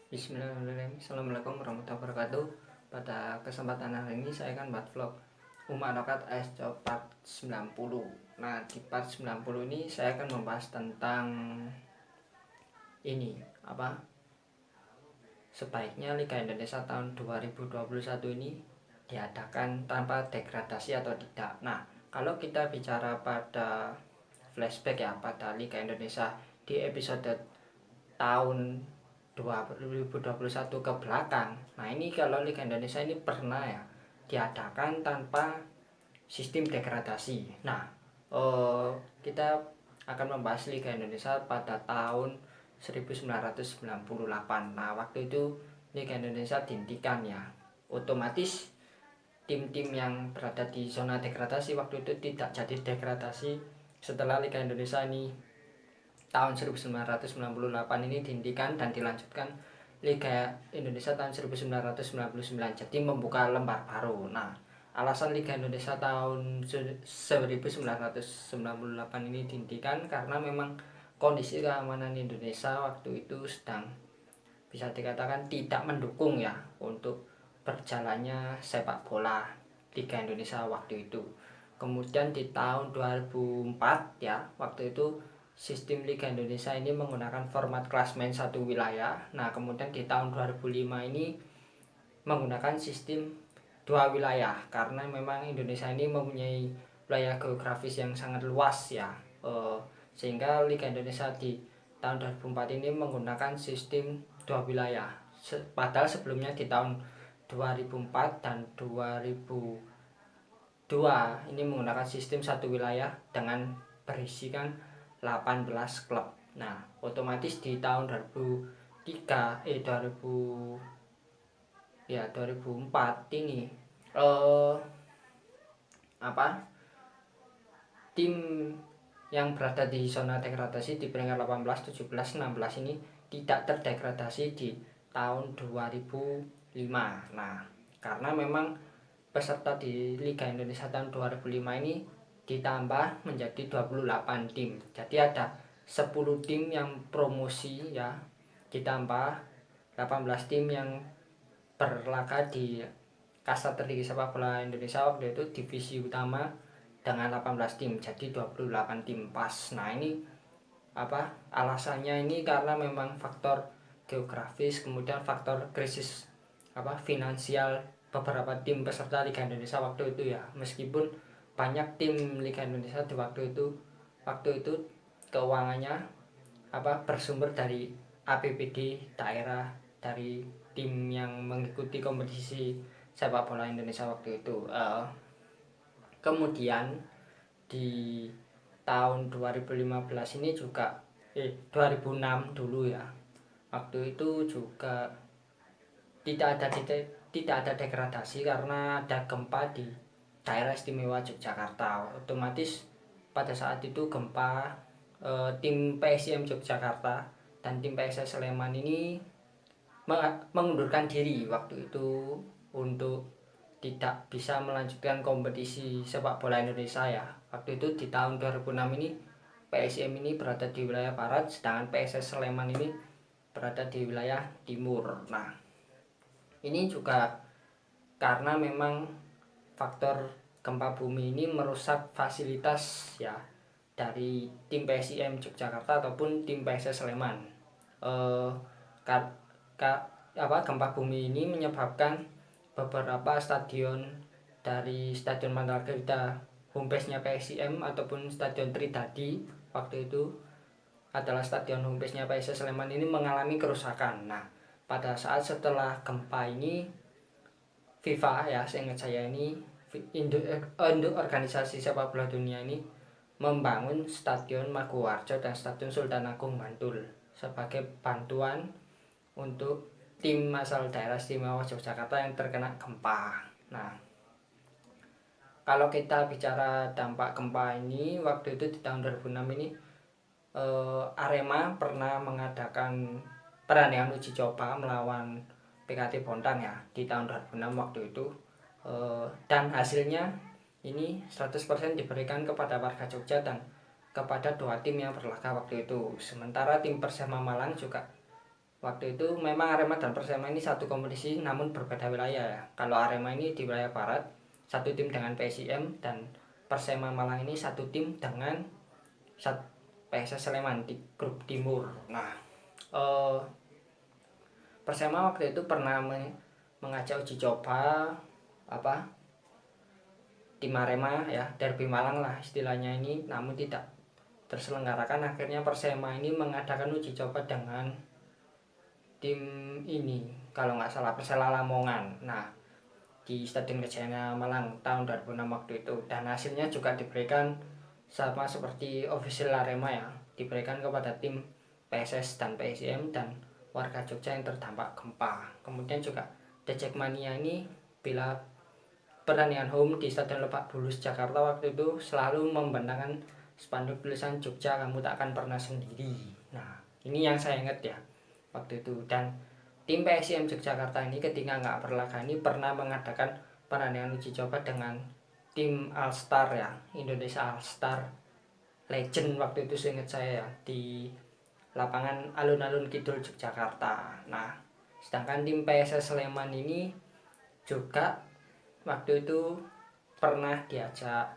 Bismillahirrahmanirrahim. Assalamualaikum warahmatullahi wabarakatuh. Pada kesempatan hari ini saya akan buat vlog Umanokat ASCO part 90. Nah, di part 90 ini saya akan membahas tentang ini sebaiknya Liga Indonesia tahun 2021 ini diadakan tanpa degradasi atau tidak. Nah, kalau kita bicara pada flashback ya pada Liga Indonesia di episode tahun 2021 ke belakang. Nah, ini kalau Liga Indonesia ini pernah ya diadakan tanpa sistem degradasi. Nah, kita akan membahas Liga Indonesia pada tahun 1998. Nah, waktu itu Liga Indonesia dihentikan ya. Otomatis tim-tim yang berada di zona degradasi waktu itu tidak jadi degradasi setelah Liga Indonesia ini tahun 1998 ini dihentikan dan dilanjutkan Liga Indonesia tahun 1999, jadi membuka lembar baru. Nah, alasan Liga Indonesia tahun 1998 ini dihentikan karena memang kondisi keamanan Indonesia waktu itu sedang bisa dikatakan tidak mendukung ya untuk berjalannya sepak bola Liga Indonesia waktu itu. Kemudian di tahun 2004 ya, waktu itu sistem Liga Indonesia ini menggunakan format klasmen satu wilayah. Nah, kemudian di tahun 2005 ini menggunakan sistem dua wilayah karena memang Indonesia ini mempunyai wilayah geografis yang sangat luas ya. Sehingga Liga Indonesia di tahun 2004 ini menggunakan sistem dua wilayah. Padahal sebelumnya di tahun 2004 dan 2002 ini menggunakan sistem satu wilayah dengan berisikan 18 klub. Nah, otomatis di tahun 2004 ini tim yang berada di zona degradasi di peringkat 18, 17, 16 ini tidak terdegradasi di tahun 2005. Nah, karena memang peserta di Liga Indonesia tahun 2005 ini ditambah menjadi 28 tim. Jadi ada 10 tim yang promosi ya, ditambah 18 tim yang berlaga di kasta tertinggi sepak bola Indonesia waktu itu divisi utama dengan 18 tim, jadi 28 tim pas. Nah, ini alasannya ini karena memang faktor geografis, kemudian faktor krisis finansial beberapa tim peserta Liga Indonesia waktu itu ya. Meskipun banyak tim Liga Indonesia di waktu itu keuangannya bersumber dari APBD daerah dari tim yang mengikuti kompetisi sepak bola Indonesia waktu itu. Kemudian di tahun 2015 ini juga 2006 dulu ya, waktu itu juga tidak ada degradasi karena ada gempa di daerah istimewa Yogyakarta. Otomatis pada saat itu gempa, tim PSIM Yogyakarta dan tim PSS Sleman ini mengundurkan diri waktu itu untuk tidak bisa melanjutkan kompetisi sepak bola Indonesia ya. Waktu itu di tahun 2006 ini PSIM ini berada di wilayah barat, sedangkan PSS Sleman ini berada di wilayah timur. Nah, ini juga karena memang faktor gempa bumi ini merusak fasilitas ya dari tim PSIM Yogyakarta ataupun tim PSS Sleman. Gempa bumi ini menyebabkan beberapa stadion dari Stadion Mandalika homebase-nya PSIM ataupun Stadion Tridadi waktu itu adalah stadion homebase-nya PSS Sleman ini mengalami kerusakan. Nah, pada saat setelah gempa ini FIFA ya, seingat saya ini induk organisasi sepak bola dunia ini membangun Stadion Maguwarjo dan Stadion Sultan Agung Bantul sebagai bantuan untuk tim asal daerah istimewa Yogyakarta yang terkena gempa. Nah, kalau kita bicara dampak gempa ini waktu itu di tahun 2006 ini Arema pernah mengadakan pertandingan uji coba melawan PKT Bontang ya di tahun 2006 waktu itu, dan hasilnya ini 100% diberikan kepada warga Jogja dan kepada dua tim yang berlaga waktu itu. Sementara tim Persema Malang juga waktu itu memang Arema dan Persema ini satu kompetisi namun berbeda wilayah ya. Kalau Arema ini di wilayah barat, satu tim dengan PSIM, dan Persema Malang ini satu tim dengan PSS Sleman di grup timur. Nah, Persema waktu itu pernah mengajak uji coba tim Arema ya, derby Malang lah istilahnya ini, namun tidak terselenggarakan. Akhirnya Persema ini mengadakan uji coba dengan tim ini, kalau nggak salah Persela Lamongan. Nah, di Stadion Kejayaan Malang tahun 2006 waktu itu, dan hasilnya juga diberikan sama seperti official Arema ya, diberikan kepada tim PSS dan PSIM dan warga Jogja yang terdampak gempa. Kemudian juga The Jackmania ini bila pertandingan home di Stadion Lebak Bulus Jakarta waktu itu selalu membentangkan spanduk tulisan Jogja kamu tak akan pernah sendiri. Nah, ini yang saya ingat ya waktu itu. Dan tim PSIM Yogyakarta ini ketika nggak berlaga ini pernah mengadakan pertandingan uji coba dengan tim All Star ya, Indonesia All Star Legend waktu itu seingat saya ya, di lapangan Alun-Alun Kidul Yogyakarta. Nah, sedangkan tim PSS Sleman ini juga waktu itu pernah diajak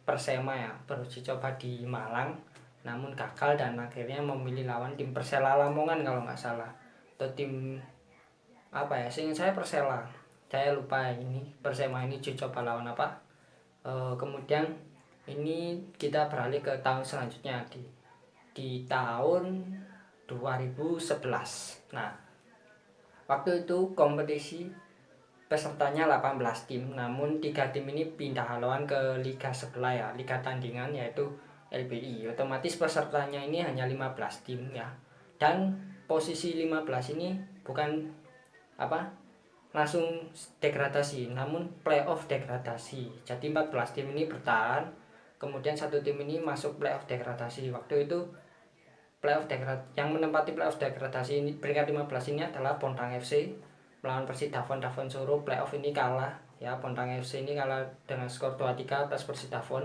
Persema ya beruji coba di Malang, namun gagal dan akhirnya memilih lawan tim Persela Lamongan kalau nggak salah, atau tim apa ya, seingat saya Persela, saya lupa ini. Persema ini uji coba lawan apa. Kemudian ini kita beralih ke tahun selanjutnya di tahun 2011. Nah, waktu itu kompetisi pesertanya 18 tim, namun 3 tim ini pindah haluan ke liga sebelah ya, liga tandingan, yaitu LBI. Otomatis pesertanya ini hanya 15 tim ya. Dan posisi 15 ini bukan langsung degradasi, namun playoff degradasi. Jadi 14 tim ini bertahan, kemudian satu tim ini masuk playoff degradasi. Waktu itu yang menempati playoff degradasi ini peringkat 15 ini adalah Bontang FC melawan Persidafon Solo. Playoff ini kalah ya, Bontang FC ini kalah dengan skor 2-3 atas Persidafon.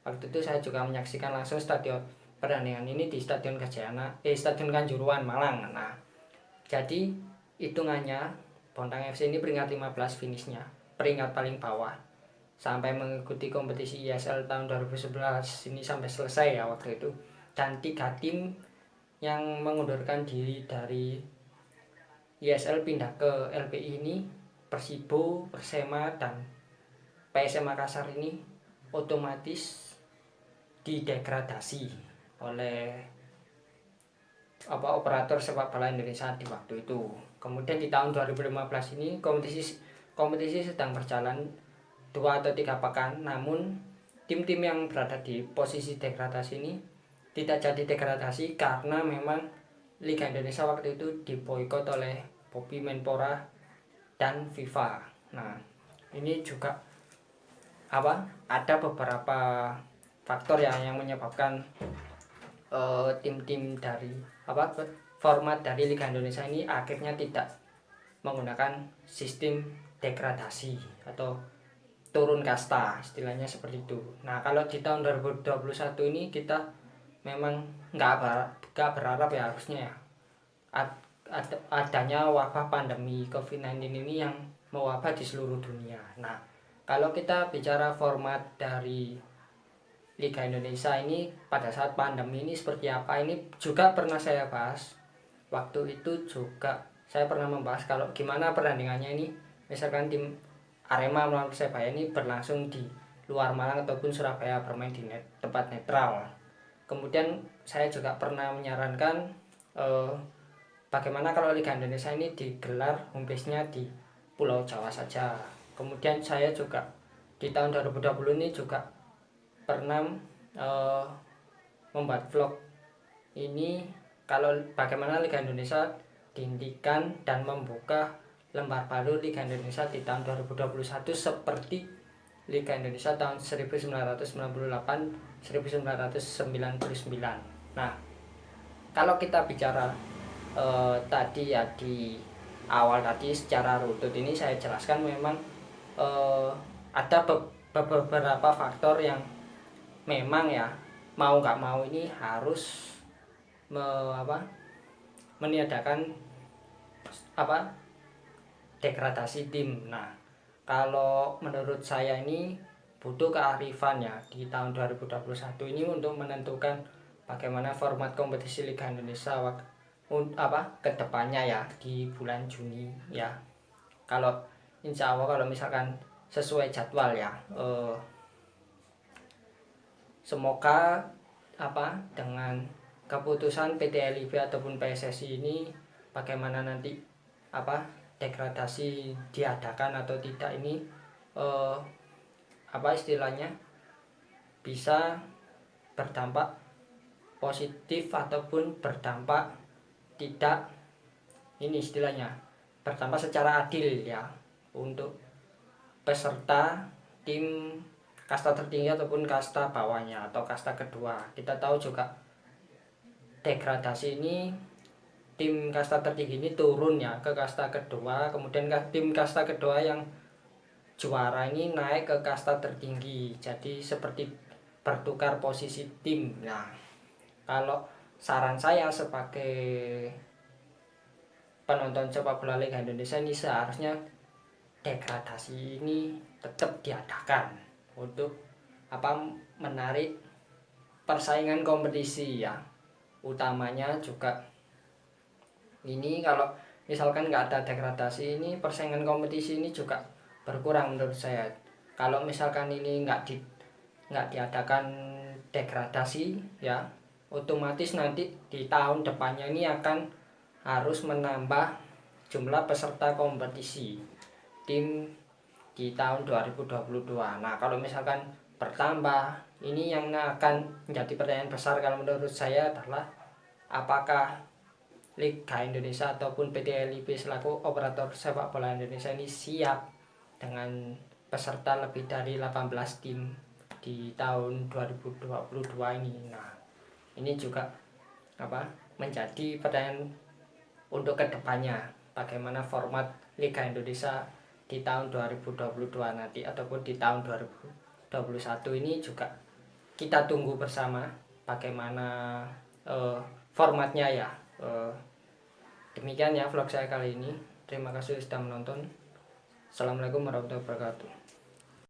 Waktu itu saya juga menyaksikan langsung pertandingan ini di Stadion Stadion Kanjuruhan Malang. Nah, jadi hitungannya Bontang FC ini peringkat 15 finishnya, peringkat paling bawah, sampai mengikuti kompetisi ISL tahun 2011 ini sampai selesai ya waktu itu. Dan 3 tim yang mengundurkan diri dari ISL pindah ke LPI ini, Persibo, Persema, dan PSM Makassar ini otomatis didegradasi oleh operator sepak bola Indonesia di waktu itu. Kemudian di tahun 2015 ini kompetisi sedang berjalan 2 atau 3 pekan, namun tim-tim yang berada di posisi degradasi ini tidak jadi degradasi karena memang Liga Indonesia waktu itu diboikot oleh Bobby Menpora dan FIFA. Nah, ini juga ada beberapa faktor yang menyebabkan tim-tim dari format dari Liga Indonesia ini akhirnya tidak menggunakan sistem degradasi atau turun kasta, istilahnya seperti itu. Nah, kalau di tahun 2021 ini kita memang nggak berharap ya, harusnya ya adanya wabah pandemi COVID-19 ini yang mewabah di seluruh dunia. Nah, kalau kita bicara format dari Liga Indonesia ini pada saat pandemi ini seperti apa, ini juga pernah saya bahas. Waktu itu juga saya pernah membahas kalau gimana pertandingannya ini, misalkan tim Arema melawan Persebaya ini berlangsung di luar Malang ataupun Surabaya, bermain di tempat netral. Kemudian saya juga pernah menyarankan bagaimana kalau Liga Indonesia ini digelar home base-nya di Pulau Jawa saja. Kemudian saya juga di tahun 2020 ini juga pernah membuat vlog ini kalau bagaimana Liga Indonesia dihentikan dan membuka lembar baru Liga Indonesia di tahun 2021 seperti Liga Indonesia tahun 1998-1999. Nah, kalau kita bicara tadi ya di awal tadi secara runtut ini saya jelaskan memang ada beberapa faktor yang memang ya mau nggak mau ini harus meniadakan degradasi tim. Nah, kalau menurut saya ini butuh kearifan ya di tahun 2021 ini untuk menentukan bagaimana format kompetisi Liga Indonesia ke depannya ya di bulan Juni ya. Kalau insya Allah kalau misalkan sesuai jadwal ya, semoga dengan keputusan PT LIB ataupun PSSI ini bagaimana nanti degradasi diadakan atau tidak ini istilahnya bisa berdampak positif ataupun berdampak tidak, ini istilahnya berdampak secara adil ya untuk peserta tim kasta tertinggi ataupun kasta bawahnya atau kasta kedua. Kita tahu juga degradasi ini tim kasta tertinggi ini turun ya ke kasta kedua, kemudian tim kasta kedua yang juara ini naik ke kasta tertinggi, jadi seperti bertukar posisi tim. Nah, kalau saran saya sebagai penonton sepak bola Liga Indonesia ini seharusnya degradasi ini tetap diadakan untuk menarik persaingan kompetisi ya, utamanya juga ini kalau misalkan nggak ada degradasi ini persaingan kompetisi ini juga berkurang menurut saya. Kalau misalkan ini nggak diadakan degradasi ya, otomatis nanti di tahun depannya ini akan harus menambah jumlah peserta kompetisi tim di tahun 2022. Nah, kalau misalkan bertambah, ini yang akan menjadi pertanyaan besar kalau menurut saya adalah apakah Liga Indonesia ataupun PT LIB selaku operator sepak bola Indonesia ini siap dengan peserta lebih dari 18 tim di tahun 2022 ini. Nah, ini juga menjadi pertanyaan untuk kedepannya, bagaimana format Liga Indonesia di tahun 2022 nanti ataupun di tahun 2021 ini juga kita tunggu bersama bagaimana formatnya ya. Demikian ya vlog saya kali ini. Terima kasih sudah menonton. Assalamualaikum warahmatullahi wabarakatuh.